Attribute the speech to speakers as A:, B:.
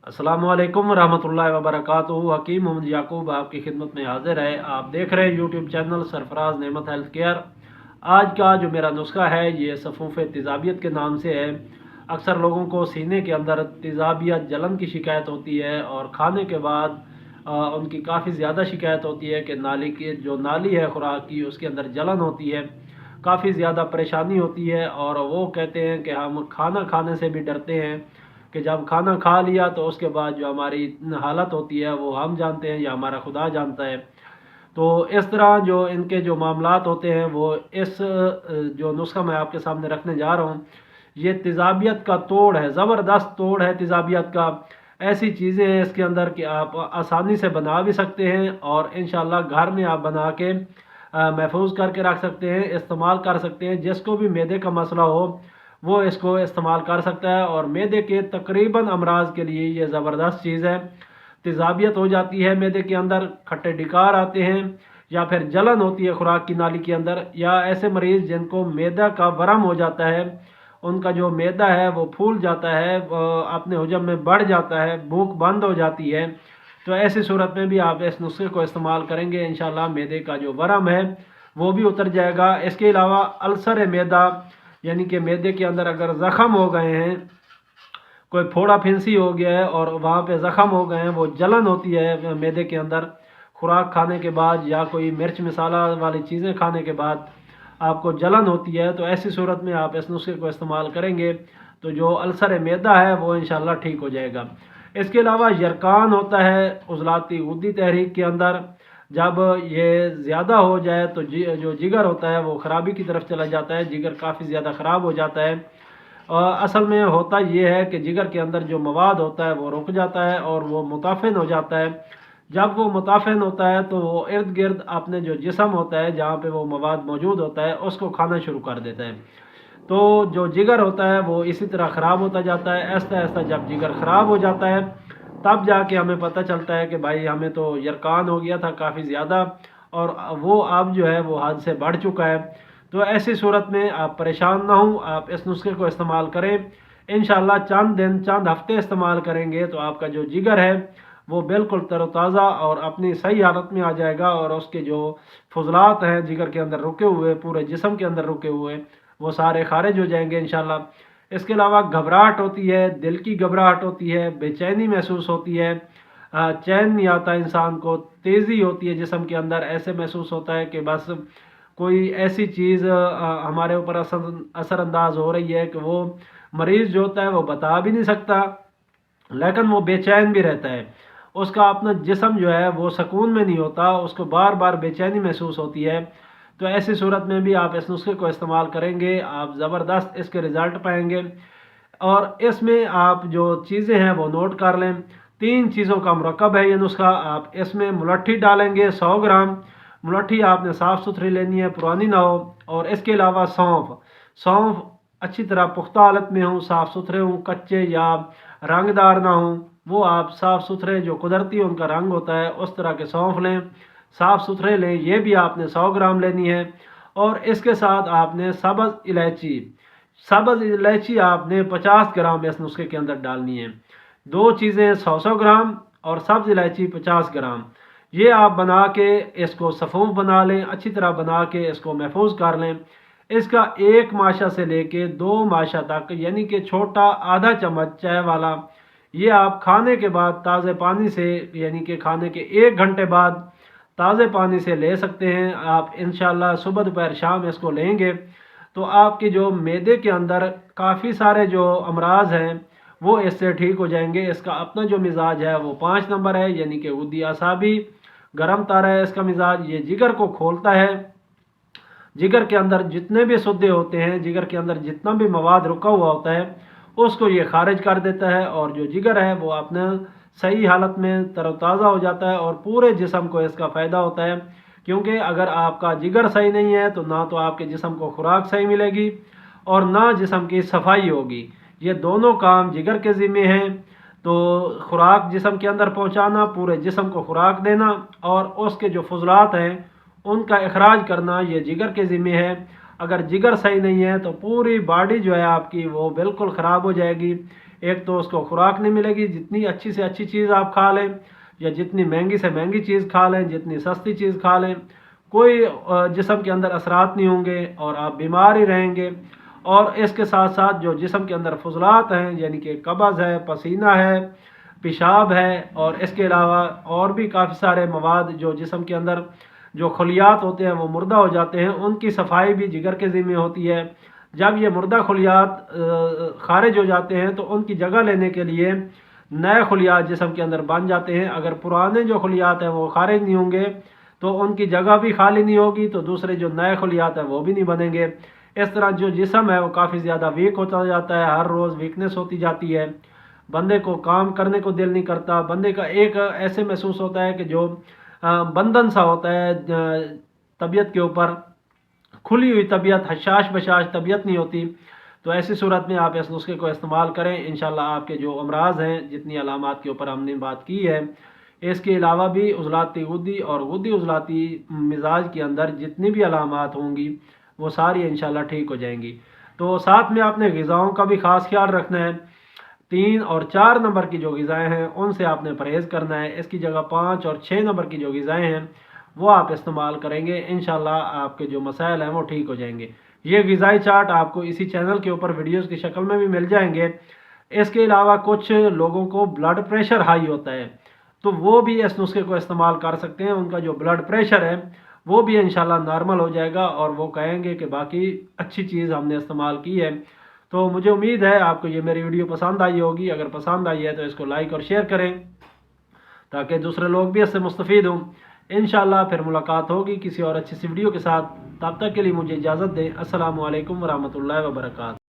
A: अस्सलामु अलैकुम रहमतुल्लाहि व बरकातुहू। हकीम मोहम्मद याकूब आपकी खिदमत में हाजिर है। आप देख रहे हैं यूट्यूब चैनल सरफराज नेमत हेल्थ केयर। आज का जो मेरा नुस्खा है ये सफ़ूफ़ तेज़ाबियत के नाम से है। अक्सर लोगों को सीने के अंदर तेज़ाबियत जलन की शिकायत होती है और खाने के बाद उनकी काफ़ी ज़्यादा शिकायत होती है कि नाली की जो नाली है खुराक की उसके अंदर जलन होती है, काफ़ी ज़्यादा परेशानी होती है। और वो कहते हैं कि हम खाना खाने से भी डरते हैं कि जब खाना खा लिया तो उसके बाद जो हमारी हालत होती है वो हम जानते हैं या हमारा खुदा जानता है। तो इस तरह जो इनके जो मामलात होते हैं वो इस जो नुस्खा मैं आपके सामने रखने जा रहा हूँ ये तेज़ाबियत का तोड़ है, ज़बरदस्त तोड़ है तेज़ाबियत का। ऐसी चीज़ें हैं इसके अंदर कि आप आसानी से बना भी सकते हैं और इंशाल्लाह घर में आप बना के महफूज करके रख सकते हैं, इस्तेमाल कर सकते हैं। जिसको भी मैदे का मसला हो वो इसको इस्तेमाल कर सकता है और मैदे के तकरीबन अमराज के लिए ये ज़बरदस्त चीज़ है। तेज़ाबियत हो जाती है मैदे के अंदर, खट्टे डिकार आते हैं या फिर जलन होती है खुराक की नाली के अंदर, या ऐसे मरीज़ जिनको मैदा का वरम हो जाता है, उनका जो मैदा है वो फूल जाता है, अपने हजम में बढ़ जाता है, भूख बंद हो जाती है। तो ऐसी सूरत में भी आप इस नुस्खे को इस्तेमाल करेंगे इंशाल्लाह मैदे का जो वरम है वो भी उतर जाएगा। इसके अलावा अल्सर मैदा यानी कि मैदे के अंदर अगर ज़ख़म हो गए हैं, कोई फोड़ा फिंसी हो गया है और वहाँ पे ज़ख़म हो गए हैं, वो जलन होती है मैदे के अंदर खुराक खाने के बाद या कोई मिर्च मसाला वाली चीज़ें खाने के बाद आपको जलन होती है, तो ऐसी सूरत में आप इस नुस्खे को इस्तेमाल करेंगे तो जो अल्सर मैदा है वो इंशाल्लाह ठीक हो जाएगा। इसके अलावा यरकान होता है उज़लाती गुद्दी तहरीक के अंदर, जब ये ज़्यादा हो जाए तो जो जिगर होता है वो ख़राबी की तरफ चला जाता है, जिगर काफ़ी ज़्यादा ख़राब हो जाता है। असल में होता ये है कि जिगर के अंदर जो मवाद होता है वो रुक जाता है और वो मुताफ़िन हो जाता है। जब वो मुताफ़िन होता है तो वो इर्द गिर्द अपने जो जिस्म होता है जहाँ पे वो मवाद मौजूद होता है उसको खाना शुरू कर देता है। तो जो जिगर होता है वो इसी तरह ख़राब होता जाता है। ऐसा ऐसा जब जिगर ख़राब हो जाता है तब जाके हमें पता चलता है कि भाई हमें तो यरकान हो गया था काफ़ी ज़्यादा और वो अब जो है वो हद से बढ़ चुका है। तो ऐसी सूरत में आप परेशान ना हों, आप इस नुस्खे को इस्तेमाल करें। इंशाल्लाह चंद दिन चंद हफ्ते इस्तेमाल करेंगे तो आपका जो जिगर है वो बिल्कुल तरोताज़ा और अपनी सही हालत में आ जाएगा और उसके जो फुजलात हैं जिगर के अंदर रुके हुए, पूरे जिस्म के अंदर रुके हुए, वो सारे खारिज हो जाएंगे इंशाल्लाह। इसके अलावा घबराहट होती है, दिल की घबराहट होती है, बेचैनी महसूस होती है, चैन नहीं आता इंसान को, तेज़ी होती है जिस्म के अंदर, ऐसे महसूस होता है कि बस कोई ऐसी चीज़ हमारे ऊपर असरअंदाज हो रही है कि वो मरीज़ जो होता है वो बता भी नहीं सकता, लेकिन वो बेचैन भी रहता है। उसका अपना जिस्म जो है वो सुकून में नहीं होता, उसको बार बार बेचैनी महसूस होती है। तो ऐसी सूरत में भी आप इस नुस्खे को इस्तेमाल करेंगे, आप ज़बरदस्त इसके रिज़ल्ट पाएंगे। और इसमें आप जो चीज़ें हैं वो नोट कर लें। 3 चीज़ों का मरकब है ये नुस्खा। आप इसमें मुलट्ठी डालेंगे 100 ग्राम, मुलट्ठी आपने साफ़ सुथरी लेनी है, पुरानी ना हो। और इसके अलावा सौंफ, सौंफ अच्छी तरह पुख्ता हालत में हों, साफ़ सुथरे हों, कच्चे या रंगदार ना हों, वो आप साफ़ सुथरे जो कुदरती उनका रंग होता है उस तरह के सौंफ लें, साफ़ सुथरे लें। ये भी आपने 100 ग्राम लेनी है। और इसके साथ आपने सब्ज़ इलायची, सब्ज़ इलायची आपने 50 ग्राम इस नुस्खे के अंदर डालनी है। 2 चीज़ें 100 ग्राम और सब्ज़ इलायची 50 ग्राम। ये आप बना के इसको सफ़ूफ बना लें, अच्छी तरह बना के इसको महफूज कर लें। इसका 1 माशा से लेके 2 माशा तक यानी कि छोटा आधा चम्मच चाय वाला ये आप खाने के बाद ताज़े पानी से यानी कि खाने के 1 घंटे बाद ताज़े पानी से ले सकते हैं। आप इंशाल्लाह सुबह दोपहर शाम इसको लेंगे तो आपकी जो मैदे के अंदर काफ़ी सारे जो अमराज हैं वो इससे ठीक हो जाएंगे। इसका अपना जो मिजाज है वो 5 नंबर है, यानी कि गुद्दी आसाबी गरम तारा है इसका मिजाज। ये जिगर को खोलता है, जिगर के अंदर जितने भी सुद्दे होते हैं, जिगर के अंदर जितना भी मवाद रुका हुआ होता है उसको ये खारिज कर देता है और जो जिगर है वो अपने सही हालत में तरोताज़ा हो जाता है और पूरे जिस्म को इसका फ़ायदा होता है। क्योंकि अगर आपका जिगर सही नहीं है तो ना तो आपके जिस्म को खुराक सही मिलेगी और ना जिस्म की सफाई होगी। ये दोनों काम जिगर के ज़िम्मे हैं। तो खुराक जिस्म के अंदर पहुंचाना, पूरे जिस्म को खुराक देना और उसके जो फजलात हैं उनका अखराज करना ये जिगर के ज़िम्मे है। अगर जिगर सही नहीं है तो पूरी बॉडी जो है आपकी वो बिल्कुल ख़राब हो जाएगी। ایک تو اس کو خوراک نہیں ملے گی، جتنی اچھی سے اچھی چیز آپ کھا لیں یا جتنی مہنگی سے مہنگی چیز کھا لیں، جتنی سستی چیز کھا لیں، کوئی جسم کے اندر اثرات نہیں ہوں گے اور آپ بیمار ہی رہیں گے۔ اور اس کے ساتھ ساتھ جو جسم کے اندر فضلات ہیں، یعنی کہ قبض ہے، پسینہ ہے، پیشاب ہے، اور اس کے علاوہ اور بھی کافی سارے مواد جو جسم کے اندر جو خلیات ہوتے ہیں وہ مردہ ہو جاتے ہیں، ان کی صفائی بھی جگر کے ذمہ ہوتی ہے۔ جب یہ مردہ خلیات خارج ہو جاتے ہیں تو ان کی جگہ لینے کے لیے نئے خلیات جسم کے اندر بن جاتے ہیں۔ اگر پرانے جو خلیات ہیں وہ خارج نہیں ہوں گے تو ان کی جگہ بھی خالی نہیں ہوگی، تو دوسرے جو نئے خلیات ہیں وہ بھی نہیں بنیں گے۔ اس طرح جو جسم ہے وہ کافی زیادہ ویک ہوتا جاتا ہے، ہر روز ویکنس ہوتی جاتی ہے، بندے کو کام کرنے کو دل نہیں کرتا، بندے کا ایک ایسے محسوس ہوتا ہے کہ جو بندھن سا ہوتا ہے طبیعت کے اوپر، کھلی ہوئی طبیعت، حشاش بشاش طبیعت نہیں ہوتی۔ تو ایسی صورت میں آپ اس نسخے کو استعمال کریں، انشاءاللہ آپ کے جو امراض ہیں، جتنی علامات کے اوپر ہم نے بات کی ہے، اس کے علاوہ بھی عضلاتی غدی اور غدی عضلاتی مزاج کے اندر جتنی بھی علامات ہوں گی وہ ساری انشاءاللہ ٹھیک ہو جائیں گی۔ تو ساتھ میں آپ نے غذاؤں کا بھی خاص خیال رکھنا ہے۔ 3 اور 4 نمبر کی جو غذائیں ہیں ان سے آپ نے پرہیز کرنا ہے، اس کی جگہ 5 اور 6 نمبر کی جو غذائیں ہیں وہ آپ استعمال کریں گے، انشاءاللہ آپ کے جو مسائل ہیں وہ ٹھیک ہو جائیں گے۔ یہ غذائی چارٹ آپ کو اسی چینل کے اوپر ویڈیوز کی شکل میں بھی مل جائیں گے۔ اس کے علاوہ کچھ لوگوں کو بلڈ پریشر ہائی ہوتا ہے تو وہ بھی اس نسخے کو استعمال کر سکتے ہیں، ان کا جو بلڈ پریشر ہے وہ بھی انشاءاللہ نارمل ہو جائے گا اور وہ کہیں گے کہ باقی اچھی چیز ہم نے استعمال کی ہے۔ تو مجھے امید ہے آپ کو یہ میری ویڈیو پسند آئی ہوگی، اگر پسند آئی ہے تو اس کو لائک اور شیئر کریں تاکہ دوسرے لوگ بھی اس سے مستفید ہوں۔ انشاءاللہ پھر ملاقات ہوگی کسی اور اچھی سی ویڈیو کے ساتھ، تب تک کے لیے مجھے اجازت دیں۔ السلام علیکم ورحمۃ اللہ وبرکاتہ۔